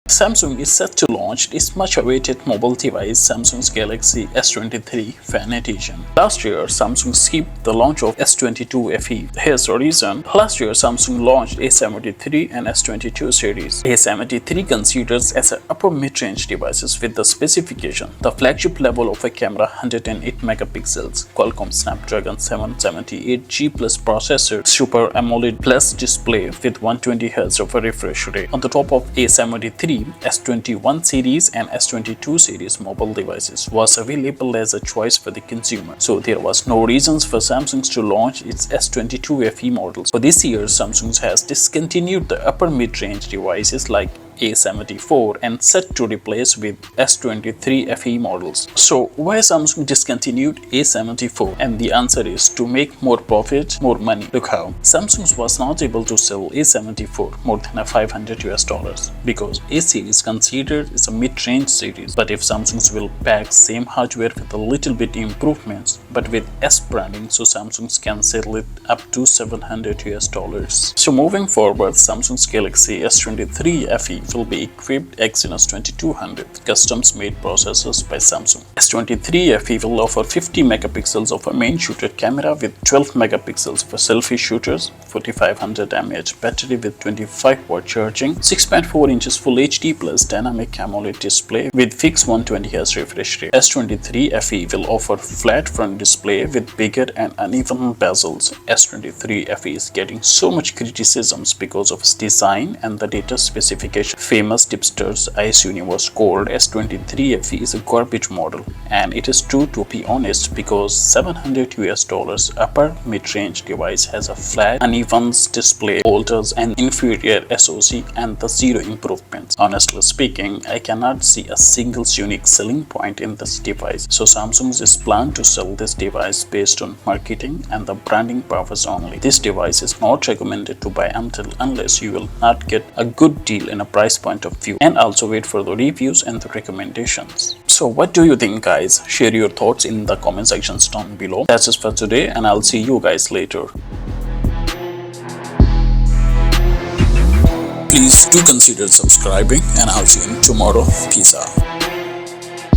Samsung is set to launch its much-awaited mobile device Samsung's Galaxy S23 FE edition. Last year, Samsung skipped the launch of S22 FE. Here's the reason. Last year, Samsung launched A73 and S22 Series. A73 considers as an upper mid-range devices with the specification, the flagship level of a camera 108 megapixels, Qualcomm Snapdragon 778G Plus processor, Super AMOLED Plus display with 120 Hz of a refresh rate. On the top of A73, S21 series and S22 series mobile devices was available as a choice for the consumer. So there was no reasons for Samsung to launch its S22 FE models. For this year, Samsung has discontinued the upper mid-range devices like A74 and set to replace with S23 FE models. So why Samsung discontinued A74? And the answer is to make more profit, more money. Look how Samsung was not able to sell A74 more than $500 because A series considered is a mid-range series. But if Samsung will pack same hardware with a little bit improvements but with S branding, so Samsung can sell it up to $700. So moving forward, Samsung's Galaxy S23 FE will be equipped Exynos 2200 customs-made processors by Samsung. S23 FE will offer 50 megapixels of a main shooter camera with 12 megapixels for selfie shooters, 4500 mAh battery with 25-watt charging, 6.4 inches Full HD plus dynamic AMOLED display with fixed 120 Hz refresh rate. S23 FE will offer flat front display with bigger and uneven bezels. S23 FE is getting so much criticisms because of its design and the data specification. Famous tipsters Ice Universe called S23 FE is a garbage model, and it is true to be honest because $700 upper mid-range device has a flat, uneven display, holders and inferior SoC and the zero improvements. Honestly speaking, I cannot see a single unique selling point in this device. So Samsung is planned to sell this device based on marketing and the branding purpose only. This device is not recommended to buy unless you will not get a good deal in a price point of view, and also wait for the reviews and the recommendations. So what do you think, guys? Share your thoughts in the comment sections down below. That's it for today, and I'll see you guys later. Please do consider subscribing, and I'll see you tomorrow. Peace out.